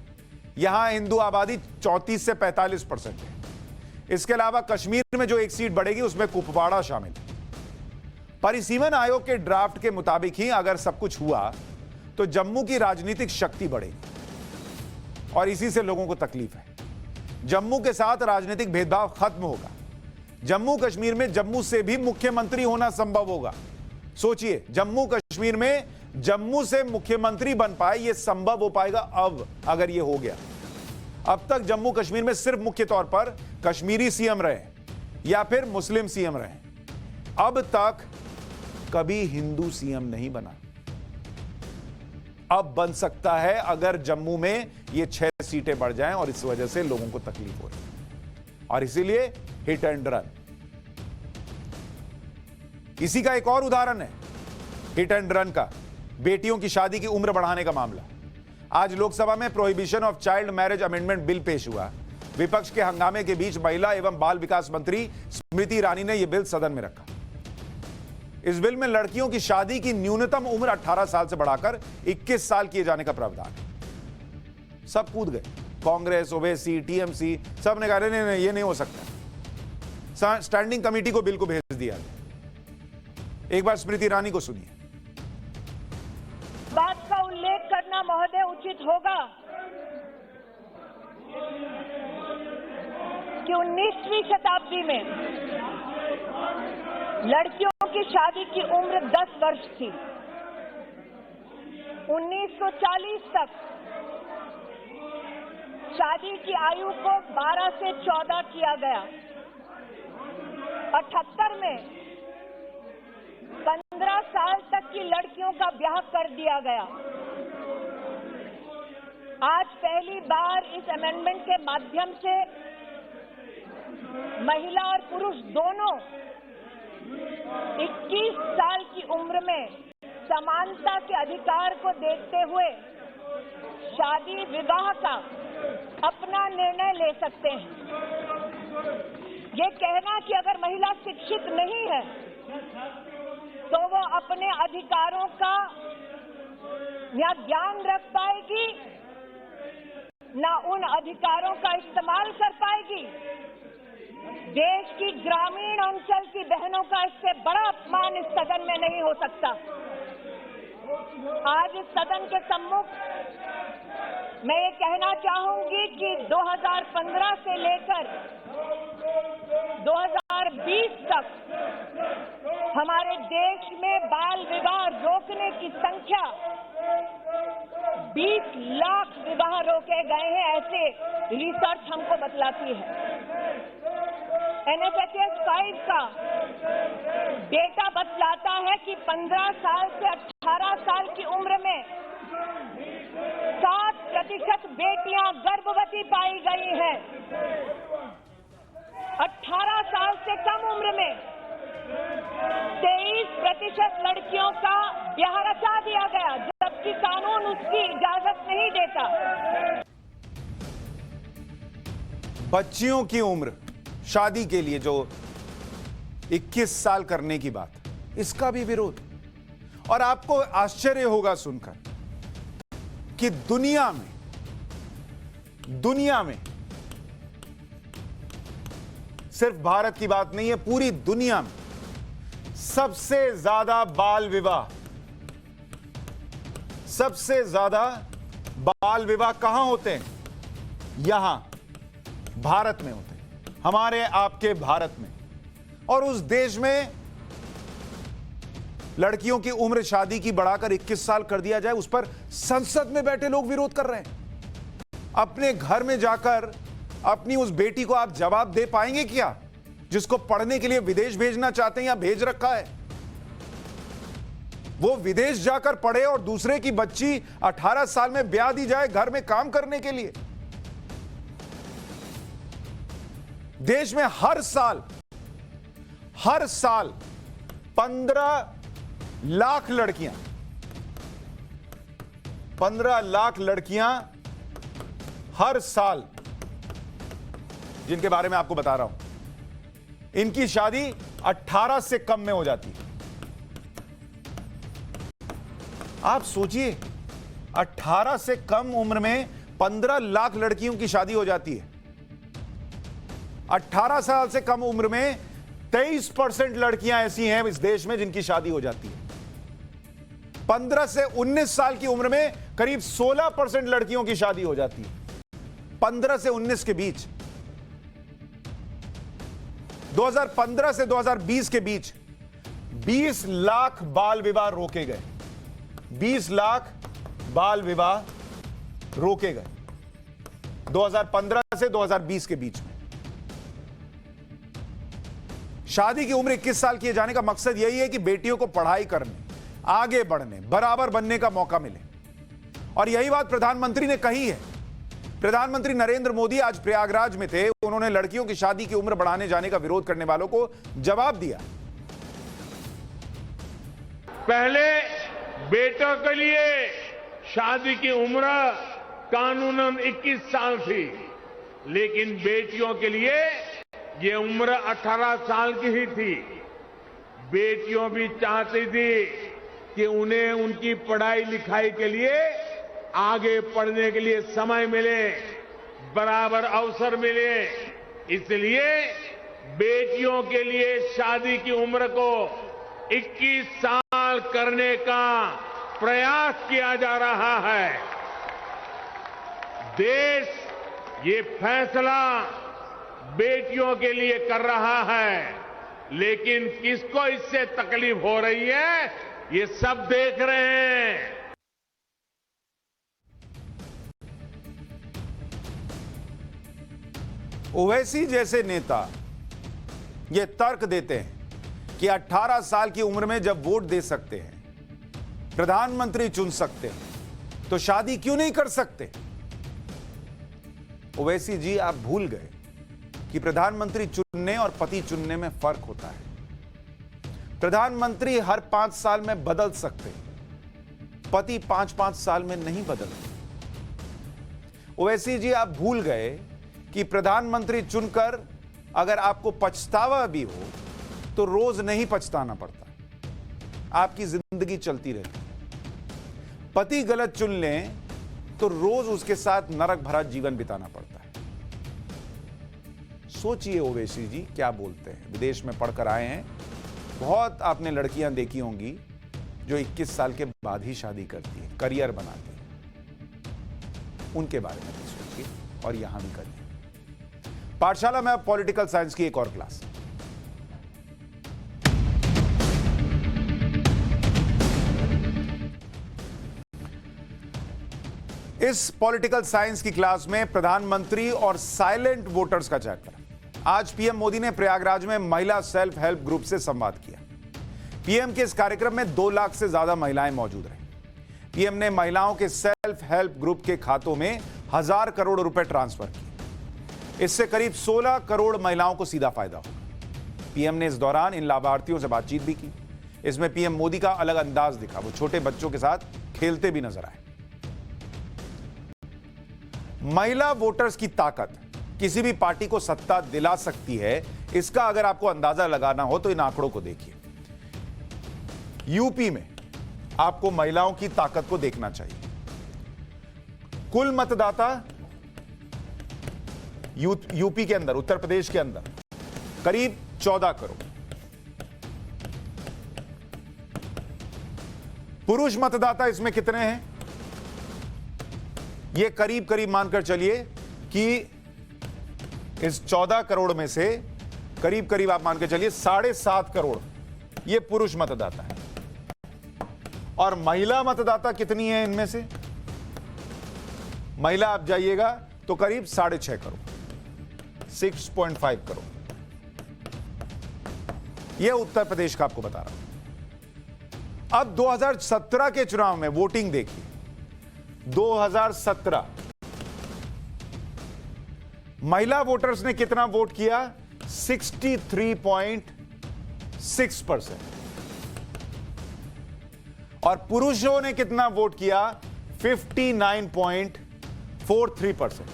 यहां हिंदू आबादी 34 से 45% है। इसके अलावा कश्मीर में जो एक सीट बढ़ेगी उसमें कुपवाड़ा शामिल है। परिसीमन आयोग के ड्राफ्ट के मुताबिक ही अगर सब कुछ हुआ तो जम्मू की राजनीतिक शक्ति बढ़ेगी और इसी से लोगों को तकलीफ है। जम्मू के साथ राजनीतिक भेदभाव खत्म होगा। जम्मू कश्मीर में जम्मू से भी मुख्यमंत्री होना संभव होगा। सोचिए, जम्मू कश्मीर में जम्मू से मुख्यमंत्री बन पाए, यह संभव हो पाएगा अब अगर यह हो गया। अब तक जम्मू कश्मीर में सिर्फ मुख्य तौर पर कश्मीरी सीएम रहे या फिर मुस्लिम सीएम रहे। अब तक कभी हिंदू सीएम नहीं बना। अब बन सकता है अगर जम्मू में ये 6 सीटें बढ़ जाएं और इस वजह से लोगों को तकलीफ हो रही है और इसीलिए हिट एंड रन। इसी का एक और उदाहरण है हिट एंड रन का, बेटियों की शादी की उम्र बढ़ाने का मामला। आज लोकसभा में prohibition of child marriage amendment bill पेश हुआ। विपक्ष के हंगामे के बीच महिला एवं बाल विकास मंत्री स्मृति ईरानी ने यह बिल सदन में रखा। इस बिल में लड़कियों की शादी की न्यूनतम उम्र 18 साल से बढ़ाकर 21 साल किए जाने का प्रावधान है। सब कूद गए, कांग्रेस, ओवैसी, टीएमसी, सब ने कहा नहीं, ये नहीं हो सकता। स्टैंडिंग कमेटी को बिल को भेज दिया। एक बार स्मृति ईरानी को सुनिए। बात का उल्लेख करना महोदय उचित होगा कि 19वीं शताब्दी में लड़कियों की शादी की उम्र 10 वर्ष थी। 1940 तक शादी की आयु को 12 से 14 किया गया। 78 में 15 साल तक की लड़कियों का ब्याह कर दिया गया। आज पहली बार इस अमेंडमेंट के माध्यम से महिला और पुरुष दोनों 21 साल की उम्र में समानता के अधिकार को देखते हुए शादी विवाह का अपना निर्णय ले सकते हैं। ये कहना कि अगर महिला शिक्षित नहीं है तो वो अपने अधिकारों का या ध्यान रख पाएगी ना उन अधिकारों का इस्तेमाल कर पाएगी। देश की ग्रामीण अंचल की बहनों का इससे बड़ा अपमान इस सदन में नहीं हो सकता। आज इस सदन के सम्मुख मैं ये कहना चाहूंगी कि 2015 से लेकर 2020 तक हमारे देश में बाल विवाह रोकने की संख्या 20 लाख विवाह रोके गए हैं, ऐसे रिसर्च हमको बतलाती है। NFHS 5 का डेटा बतलाता है कि 15 साल से 18 साल की उम्र में 7% बेटियां गर्भवती पाई गई हैं। 18 साल से कम उम्र में 23% लड़कियों का ब्याह रचा दिया गया, जबकि कानून उसकी इजाजत नहीं देता। बच्चियों की उम्र शादी के लिए जो 21 साल करने की बात, इसका भी विरोध। और आपको आश्चर्य होगा सुनकर कि दुनिया में सिर्फ भारत की बात नहीं है, पूरी दुनिया में सबसे ज्यादा बाल विवाह कहां होते हैं? यहां भारत में होते हैं, हमारे आपके भारत में। और उस देश में लड़कियों की उम्र शादी की बढ़ाकर 21 साल कर दिया जाए, उस पर संसद में बैठे लोग विरोध कर रहे हैं। अपने घर में जाकर अपनी उस बेटी को आप जवाब दे पाएंगे क्या, जिसको पढ़ने के लिए विदेश भेजना चाहते हैं या भेज रखा है? वो विदेश जाकर पढ़े और दूसरे की बच्ची 18 साल में ब्याह दी जाए घर में काम करने के लिए। देश में हर साल 15 लाख लड़कियां 15 लाख लड़कियां हर साल, जिनके बारे में आपको बता रहा हूं, इनकी शादी 18 से कम में हो जाती है। आप सोचिए, 18 से कम उम्र में 15 लाख लड़कियों की शादी हो जाती है। 18 साल से कम उम्र में 23% लड़कियां ऐसी हैं इस देश में जिनकी शादी हो जाती है। 15 से 19 साल की उम्र में करीब 16% लड़कियों की शादी हो जाती है। 15 से 19 के बीच, 2015 से 2020 के बीच 20 लाख बाल विवाह रोके गए। 20 लाख बाल विवाह रोके गए 2015 से 2020 के बीच में। शादी की उम्र 21 साल किए जाने का मकसद यही है कि बेटियों को पढ़ाई करने, आगे बढ़ने, बराबर बनने का मौका मिले। और यही बात प्रधानमंत्री ने कही है। प्रधानमंत्री नरेंद्र मोदी आज प्रयागराज में थे। उन्होंने लड़कियों की शादी की उम्र बढ़ाने जाने का विरोध करने वालों को जवाब दिया। पहले बेटों के लिए शादी की उम्र कानूनन 21 साल थी, लेकिन बेटियों के लिए ये उम्र 18 साल की ही थी। बेटियों भी चाहती थी कि उन्हें उनकी पढ़ाई लिखाई के लिए, आगे पढ़ने के लिए समय मिले, बराबर अवसर मिले। इसलिए बेटियों के लिए शादी की उम्र को 21 साल करने का प्रयास किया जा रहा है। देश ये फैसला बेटियों के लिए कर रहा है, लेकिन किसको इससे तकलीफ हो रही है, ये सब देख रहे हैं। ओवैसी जैसे नेता ये तर्क देते हैं कि 18 साल की उम्र में जब वोट दे सकते हैं, प्रधानमंत्री चुन सकते हैं, तो शादी क्यों नहीं कर सकते? ओवैसी जी, आप भूल गए कि प्रधानमंत्री चुनने और पति चुनने में फर्क होता है। प्रधानमंत्री हर 5 साल में बदल सकते हैं, पति 5-5 साल में नहीं बदलते। ओवैसी जी, आप भूल गए कि प्रधानमंत्री चुनकर अगर आपको पछतावा भी हो तो रोज नहीं पछताना पड़ता, आपकी जिंदगी चलती रहती। पति गलत चुन लें तो रोज उसके साथ नरक भरा जीवन बिताना पड़ता है। सोचिए ओवैसी जी क्या बोलते हैं। विदेश में पढ़कर आए हैं, बहुत आपने लड़कियां देखी होंगी जो 21 साल के बाद ही शादी करती है, करियर बनाती है। उनके बारे में भी सोचिए और यहां भी करिए। पाठशाला में अब पॉलिटिकल साइंस की एक और क्लास। इस पॉलिटिकल साइंस की क्लास में प्रधानमंत्री और साइलेंट वोटर्स का चैप्टर। आज पीएम मोदी ने प्रयागराज में महिला सेल्फ हेल्प ग्रुप से संवाद किया। पीएम के इस कार्यक्रम में 2 लाख से ज्यादा महिलाएं मौजूद रहीं। पीएम ने महिलाओं के सेल्फ हेल्प ग्रुप के खातों में 1000 करोड़ रुपए ट्रांसफर किए। इससे करीब 16 करोड़ महिलाओं को सीधा फायदा होगा। पीएम ने इस दौरान इन लाभार्थियों से बातचीत भी की। इसमें पीएम मोदी का अलग अंदाज दिखा। वो छोटे बच्चों के साथ खेलते भी नजर आए। महिला वोटर्स की ताकत किसी भी पार्टी को सत्ता दिला सकती है, इसका अगर आपको अंदाजा लगाना हो तो इन आंकड़ों को देखिए। यूपी में आपको महिलाओं की ताकत को देखना चाहिए। कुल मतदाता यूपी के अंदर, उत्तर प्रदेश के अंदर करीब 14 करोड़। पुरुष मतदाता इसमें कितने हैं? ये करीब करीब मानकर चलिए कि इस 14 करोड़ में से करीब करीब आप मानकर चलिए 7.5 करोड़ ये पुरुष मतदाता है। और महिला मतदाता कितनी है इनमें से? महिला आप जाइएगा तो करीब 6.5 करोड़, 6.5 करोड़। यह उत्तर प्रदेश का आपको बता रहा हूं। अब 2017 के चुनाव में वोटिंग देखिए। 2017 महिला वोटर्स ने कितना वोट किया? 63.6%। और पुरुषों ने कितना वोट किया? 59.43%।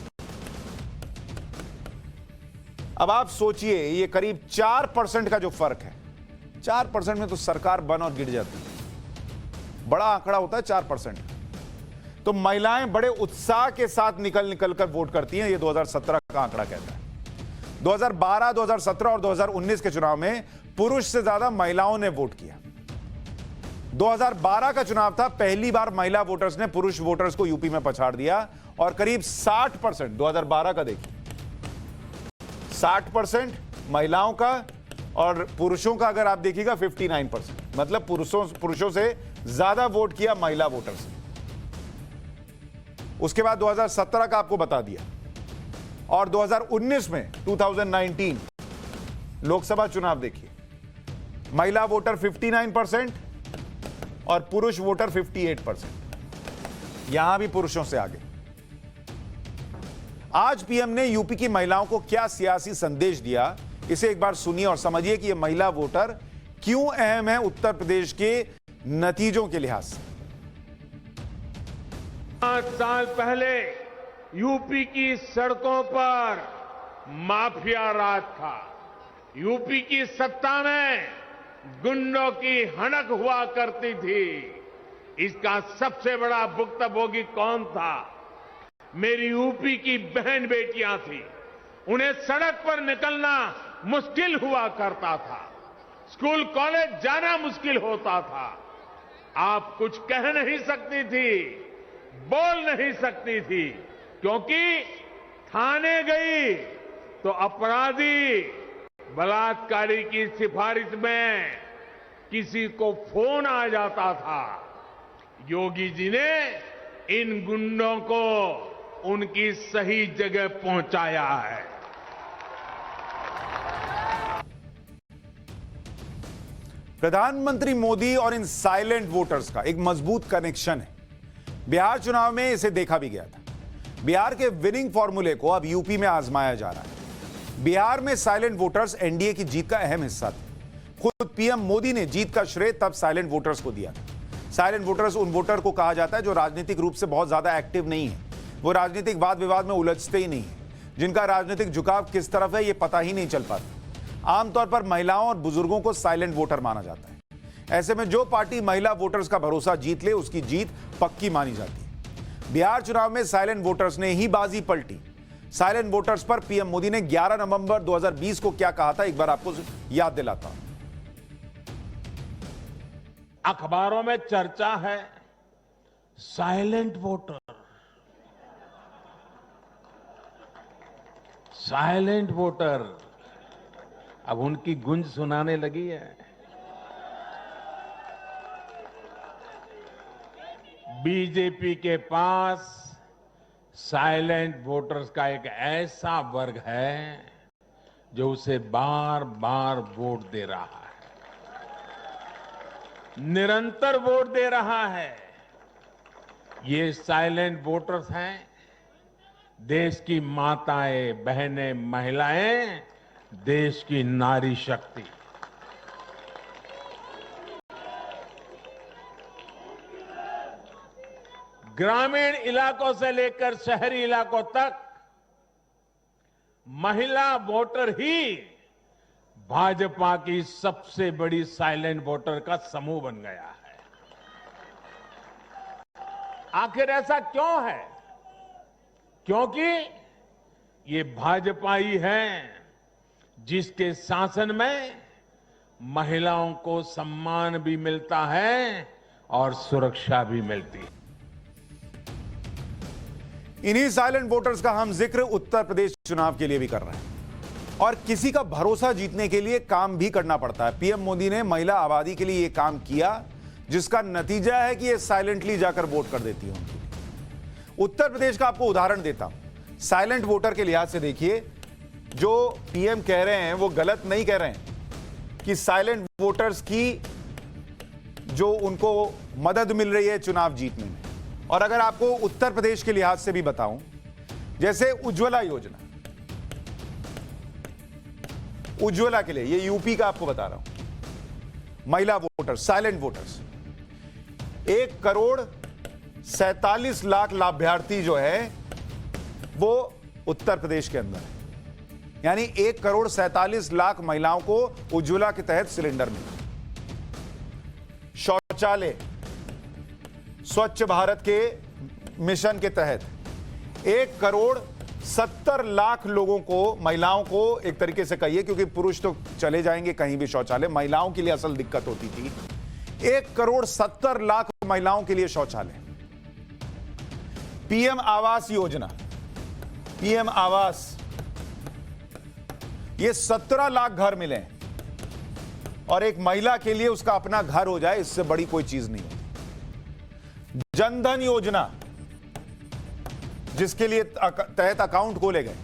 अब आप सोचिए, ये करीब 4% का जो फर्क है, 4% में तो सरकार बन और गिर जाती है। बड़ा आंकड़ा होता है 4%। तो महिलाएं बड़े उत्साह के साथ निकल कर वोट करती हैं, ये 2017 का आंकड़ा कहता है। 2012, 2017 और 2019 के चुनाव में पुरुष से ज्यादा महिलाओं ने वोट किया। 2012 का चुनाव था, पहली बार महिला वोटर्स ने पुरुष वोटर्स को यूपी में पछाड़ दिया और करीब 60%, 2012 का देखिए, 60% महिलाओं का और पुरुषों का अगर आप देखिएगा 59%। मतलब पुरुषों से ज्यादा वोट किया महिला वोटर्स ने। उसके बाद 2017 का आपको बता दिया। और 2019 में 2019 लोकसभा चुनाव देखिए, महिला वोटर 59% और पुरुष वोटर 58%। यहां भी पुरुषों से आगे। आज पीएम ने यूपी की महिलाओं को क्या सियासी संदेश दिया, इसे एक बार सुनिए और समझिए कि यह महिला वोटर क्यों अहम है उत्तर प्रदेश के नतीजों के लिहाज से। 5 साल पहले यूपी की सड़कों पर माफिया राज था। यूपी की सत्ता में गुंडों की हनक हुआ करती थी। इसका सबसे बड़ा भुक्तभोगी कौन था? मेरी यूपी की बहन बेटियां थी। उन्हें सड़क पर निकलना मुश्किल हुआ करता था। स्कूल कॉलेज जाना मुश्किल होता था। आप कुछ कह नहीं सकती थी, बोल नहीं सकती थी, क्योंकि थाने गई तो अपराधी बलात्कारी की सिफारिश में किसी को फोन आ जाता था। योगी जी ने इन गुंडों को उनकी सही जगह पहुंचाया है। प्रधानमंत्री मोदी और इन साइलेंट वोटर्स का एक मजबूत कनेक्शन है। बिहार चुनाव में इसे देखा भी गया था। बिहार के विनिंग फॉर्मूले को अब यूपी में आजमाया जा रहा है। बिहार में साइलेंट वोटर्स एनडीए की जीत का अहम हिस्सा थे। खुद पीएम मोदी ने जीत का श्रेय तब साइलेंट वोटर्स को दिया था। साइलेंट वोटर्स उन वोटर को कहा जाता है जो राजनीतिक रूप से बहुत ज्यादा एक्टिव नहीं है, वो राजनीतिक वाद विवाद में उलझते ही नहीं है, जिनका राजनीतिक झुकाव किस तरफ है ये पता ही नहीं चल पाता। आमतौर पर महिलाओं और बुजुर्गों को साइलेंट वोटर माना जाता है। ऐसे में जो पार्टी महिला वोटर्स का भरोसा जीत ले उसकी जीत पक्की मानी जाती है। बिहार चुनाव में साइलेंट वोटर्स ने ही बाजी पलटी। साइलेंट वोटर्स पर पीएम मोदी ने 11 नवंबर 2020 को क्या कहा था, एक बार आपको याद दिलाता हूं। अखबारों में चर्चा है साइलेंट वोटर, साइलेंट वोटर। अब उनकी गूंज सुनाने लगी है। बीजेपी के पास साइलेंट वोटर्स का एक ऐसा वर्ग है जो उसे बार बार वोट दे रहा है, निरंतर वोट दे रहा है। ये साइलेंट वोटर्स हैं देश की माताएं, बहनें, महिलाएं, देश की नारी शक्ति। ग्रामीण इलाकों से लेकर शहरी इलाकों तक महिला वोटर ही भाजपा की सबसे बड़ी साइलेंट वोटर का समूह बन गया है। आखिर ऐसा क्यों है? क्योंकि ये भाजपा ही है जिसके शासन में महिलाओं को सम्मान भी मिलता है और सुरक्षा भी मिलती है। इन्हीं साइलेंट वोटर्स का हम जिक्र उत्तर प्रदेश चुनाव के लिए भी कर रहे हैं और किसी का भरोसा जीतने के लिए काम भी करना पड़ता है। पीएम मोदी ने महिला आबादी के लिए यह काम किया जिसका नतीजा है कि ये साइलेंटली जाकर वोट कर देती है। उत्तर प्रदेश का आपको उदाहरण देता हूं। साइलेंट वोटर के लिहाज से देखिए, जो पीएम कह रहे हैं वो गलत नहीं कह रहे हैं कि साइलेंट वोटर्स की जो उनको मदद मिल रही है चुनाव जीतने में। और अगर आपको उत्तर प्रदेश के लिहाज से भी बताऊं, जैसे उज्ज्वला योजना, उज्ज्वला के लिए, ये यूपी का आपको बता रहा हूं, महिला वोटर्स, साइलेंट वोटर्स, 1,47,00,000 लाभार्थी जो है वो उत्तर प्रदेश के अंदर है। यानी 1,47,00,000 महिलाओं को उज्ज्वला के तहत सिलेंडर मिला। शौचालय, स्वच्छ भारत के मिशन के तहत 1,70,00,000 लोगों को, महिलाओं को एक तरीके से कहिए, क्योंकि पुरुष तो चले जाएंगे कहीं भी शौचालय, महिलाओं के लिए असल दिक्कत होती थी। 1,70,00,000 महिलाओं के लिए शौचालय। पीएम आवास योजना, पीएम आवास, ये 17 लाख घर मिले और एक महिला के लिए उसका अपना घर हो जाए, इससे बड़ी कोई चीज नहीं होती। जनधन योजना, जिसके लिए तहत अकाउंट खोले गए,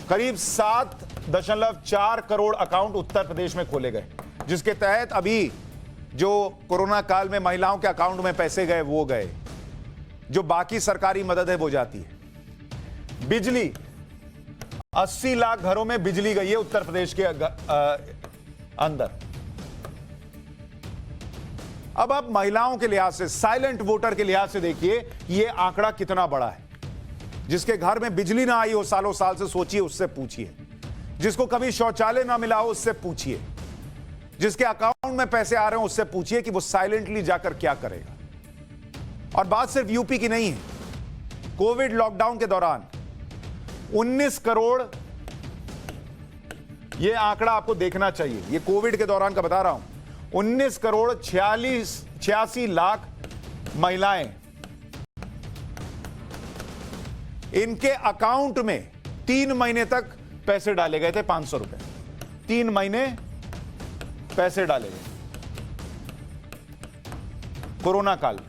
करीब 7.4 करोड़ अकाउंट उत्तर प्रदेश में खोले गए, जिसके तहत अभी जो कोरोना काल में महिलाओं के अकाउंट में पैसे गए वो गए, जो बाकी सरकारी मदद है वो जाती है। बिजली, 80 लाख घरों में बिजली गई है उत्तर प्रदेश के अंदर। अब आप महिलाओं के लिहाज से, साइलेंट वोटर के लिहाज से देखिए ये आंकड़ा कितना बड़ा है। जिसके घर में बिजली ना आई हो सालों साल से, सोचिए, उससे पूछिए। जिसको कभी शौचालय ना मिला हो, उससे पूछिए। जिसके अकाउंट में पैसे आ रहे हो, उससे पूछिए कि वो साइलेंटली जाकर क्या करेगा। और बात सिर्फ यूपी की नहीं है। कोविड लॉकडाउन के दौरान 19 करोड़, ये आंकड़ा आपको देखना चाहिए, ये कोविड के दौरान का बता रहा हूं, 19 करोड़ 86 लाख महिलाएं, इनके अकाउंट में 3 महीने तक पैसे डाले गए थे, 500 रुपए, 3 महीने पैसे डाले गए कोरोना काल में।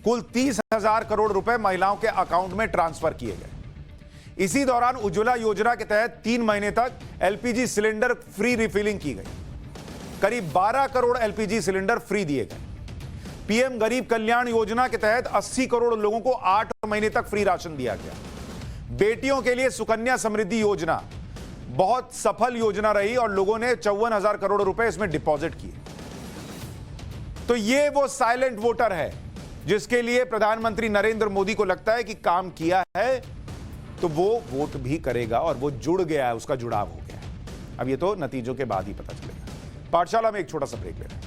कुल 30,000 करोड़ रुपए महिलाओं के अकाउंट में ट्रांसफर किए गए। इसी दौरान उज्ज्वला योजना के तहत 3 महीने तक एलपीजी सिलेंडर फ्री रिफिलिंग की गई। करीब 12 करोड़ एलपीजी सिलेंडर फ्री दिए गए। पीएम गरीब कल्याण योजना के तहत 80 करोड़ लोगों को 8 महीने तक फ्री राशन दिया गया। बेटियों के लिए सुकन्या समृद्धि योजना बहुत सफल योजना रही और लोगों ने 54,000 करोड़ रुपए इसमें डिपॉजिट किए। तो ये वो साइलेंट वोटर है जिसके लिए प्रधानमंत्री नरेंद्र मोदी को लगता है कि काम किया है तो वो वोट भी करेगा, और वो जुड़ गया है, उसका जुड़ाव हो गया है। अब ये तो नतीजों के बाद ही पता चलेगा। पाठशाला में एक छोटा सा ब्रेक ले रहे हैं।